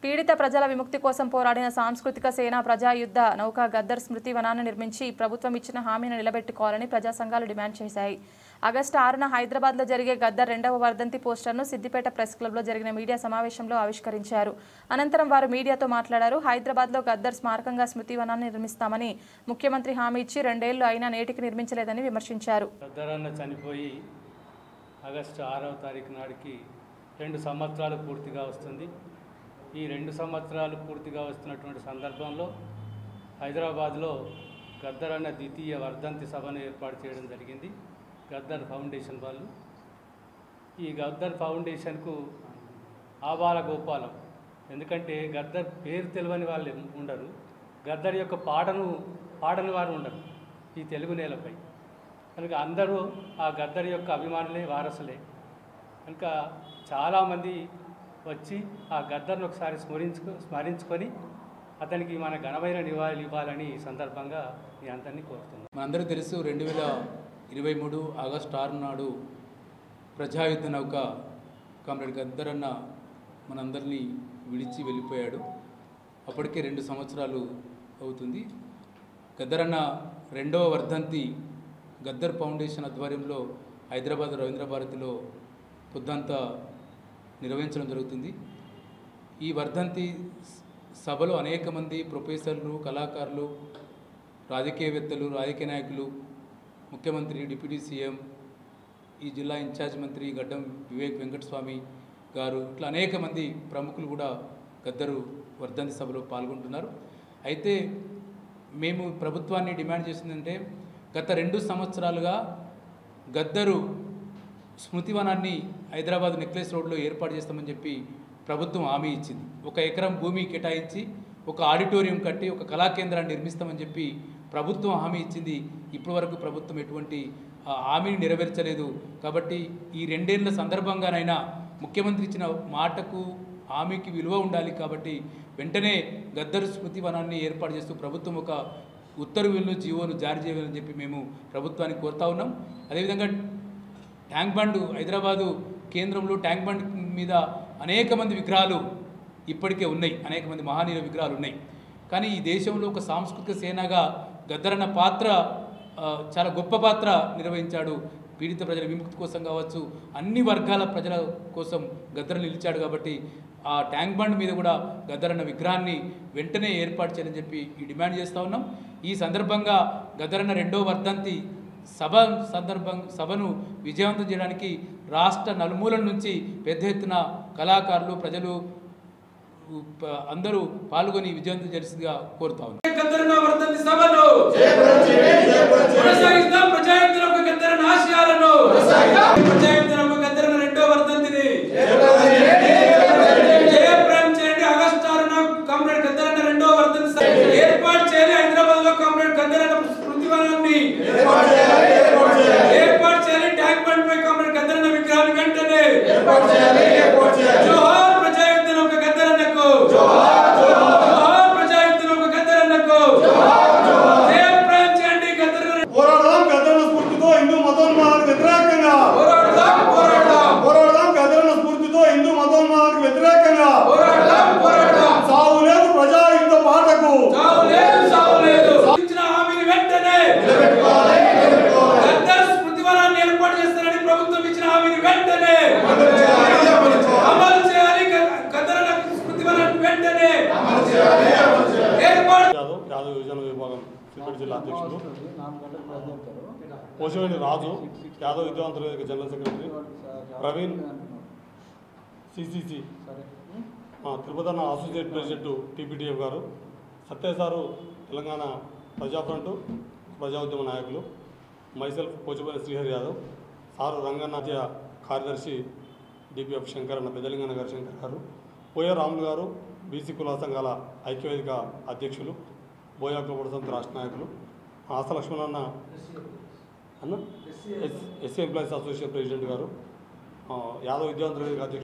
పీడిత ప్రజల విముక్తి కోసం పోరాడిన సాంస్కృతిక సేన ప్రజాయుద్ధ నౌక గద్దర్ స్మృతి వనాన్ని నిర్మించి ప్రభుత్వం ఇచ్చిన హామీని నిలబెట్టుకోవాలని ప్రజా సంఘాలు డిమాండ్ చేశాయి. ఆగస్టు 6న హైదరాబాద్లో జరిగే గద్దర్ 2వ వర్ధంతి పోస్టర్ను సిద్దిపేట ప్రెస్ క్లబ్లో జరిగిన మీడియా సమావేశంలో ఆవిష్కరించారు. అనంతరం వారు మీడియాతో మాట్లాడారు. హైదరాబాద్లో గద్దర్ స్మారకంగా స్మృతి వనాన్ని నిర్మిస్తామని ముఖ్యమంత్రి హామీ ఇచ్చి 2 ఏళ్లు అయినా నేటికి నిర్మించలేదని విమర్శించారు. గద్దర్ అన్న చనిపోయి ఆగస్టు 6వ తారీఖు నాటికి 2 సంవత్సరాలు పూర్తిగా వస్తుంది. ఈ 2 సంవత్సరాలు పూర్తిగా వస్తున్నటువంటి సందర్భంలో హైదరాబాద్లో గద్దర్ అన్న ద్వితీయ వర్ధంతి సభను ఏర్పాటు చేయడం జరిగింది. గద్దర్ ఫౌండేషన్ వాళ్ళు ఈ గద్దర్ ఫౌండేషన్కు ఆబాల గోపాలం, ఎందుకంటే గద్దర్ పేరు తెలియని వాళ్ళు ఉండరు, గద్దర్ యొక్క పాడని వారు ఉండరు ఈ తెలుగు నేలపై. కనుక అందరూ ఆ గద్దర్ యొక్క అభిమానులే, వారసులే. కనుక చాలామంది వచ్చి ఆ గద్దర్ను ఒకసారి స్మరించుకొని అతనికి మన ఘనమైన నివాళులు ఇవ్వాలని ఈ సందర్భంగా మీ అందరినీ కోరుతున్నాం. మనందరూ తెలుసు 2023 ఆగస్టు 6 నాడు ప్రజాయుద్ధ నౌక కామ్రేడ్ గద్దర్ అన్న మనందరినీ విడిచి వెళ్ళిపోయాడు. అప్పటికే 2 సంవత్సరాలు అవుతుంది. గద్దర్ అన్న 2వ వర్ధంతి గద్దర్ ఫౌండేషన్ ఆధ్వర్యంలో హైదరాబాద్ రవీంద్ర భారతిలో పొద్దంతా నిర్వహించడం జరుగుతుంది. ఈ వర్ధంతి సభలో అనేక మంది ప్రొఫెసర్లు, కళాకారులు, రాజకీయవేత్తలు, రాజకీయ నాయకులు, ముఖ్యమంత్రి, డిప్యూటీ సీఎం, ఈ జిల్లా ఇన్ఛార్జ్ మంత్రి గడ్డం వివేక్ వెంకటస్వామి గారు, ఇట్లా అనేక మంది ప్రముఖులు కూడా గద్దరు వర్ధంతి సభలో పాల్గొంటున్నారు. అయితే మేము ప్రభుత్వాన్ని డిమాండ్ చేసిందంటే గత 2 సంవత్సరాలుగా గద్దరు స్మృతివనాన్ని హైదరాబాద్ నెక్లెస్ రోడ్లో ఏర్పాటు చేస్తామని చెప్పి ప్రభుత్వం హామీ ఇచ్చింది. 1 ఎకరం భూమి కేటాయించి ఒక ఆడిటోరియం కట్టి ఒక కళాకేంద్రాన్ని నిర్మిస్తామని చెప్పి ప్రభుత్వం హామీ ఇచ్చింది. ఇప్పటి వరకు ప్రభుత్వం ఎటువంటి హామీని నెరవేర్చలేదు. కాబట్టి ఈ 2 ఏళ్ల సందర్భంగానైనా ముఖ్యమంత్రి ఇచ్చిన మాటకు, హామీకి విలువ ఉండాలి. కాబట్టి వెంటనే గద్దరు స్మృతివనాన్ని ఏర్పాటు చేస్తూ ప్రభుత్వం ఒక ఉత్తర్వులను, జీవోను జారీ చేయాలని చెప్పి మేము ప్రభుత్వాన్ని కోరుతా ఉన్నాం. అదేవిధంగా ట్యాంక్ బండ్, హైదరాబాదు కేంద్రంలో ట్యాంక్ బండ్ మీద అనేక మంది విగ్రహాలు ఇప్పటికే ఉన్నాయి, అనేక మంది మహనీయుల విగ్రహాలు ఉన్నాయి. కానీ ఈ దేశంలో ఒక సాంస్కృతిక సేనగా గద్దర్ అన్న పాత్ర చాలా గొప్ప పాత్ర నిర్వహించాడు. పీడిత ప్రజల విముక్తి కోసం కావచ్చు, అన్ని వర్గాల ప్రజల కోసం గద్దర్ నిలిచాడు. కాబట్టి ఆ ట్యాంక్ బండ్ మీద కూడా గద్దర్ అన్న విగ్రహాన్ని వెంటనే ఏర్పాటు చేయాలని చెప్పి ఈ డిమాండ్ చేస్తూ ఉన్నాం. ఈ సందర్భంగా గద్దర్ అన్న 2వ వర్ధంతి సభను విజయవంతం చేయడానికి రాష్ట్ర నలుమూలల నుంచి పెద్ద ఎత్తున కళాకారులు, ప్రజలు అందరూ పాల్గొని విజయవంతం చేసేదిగా కోరుతా ఉన్నాం. యాదవ్ యువజన విభాగం సిద్దిపేట జిల్లా అధ్యక్షుడు పోసివేణి రాజు, యాదవ్ విద్యావంతుల general secretary Praveen, CCC Tirupati అన్న అసోసియేట్ ప్రెసిడెంట్ టీపీటీఎఫ్ గారు, సత్య సారు తెలంగాణ ప్రజాఫ్రంట్ ప్రజా ఉద్యమ నాయకులు, మైసెల్ఫ్ పోచిపోయిన శ్రీహరి యాదవ్, సారు రంగనాథ్య కార్యదర్శి డిపిఎఫ్ శంకర్ అన్న పెద్దలింగన్న గారు, శంకర్ గారు, పోయే రాములు గారు, బీసీ కుల సంఘాల ఐక్యవేదిక అధ్యక్షులు, బోయా గోపడసంత రాష్ట్ర నాయకులు, ఆస లక్ష్మణ్ అన్న ఎస్సీ ఎంప్లాయీస్ అసోసియేషన్ ప్రెసిడెంట్ గారు, యాదవ్ విద్యావంతుల అధ్యక్షులు.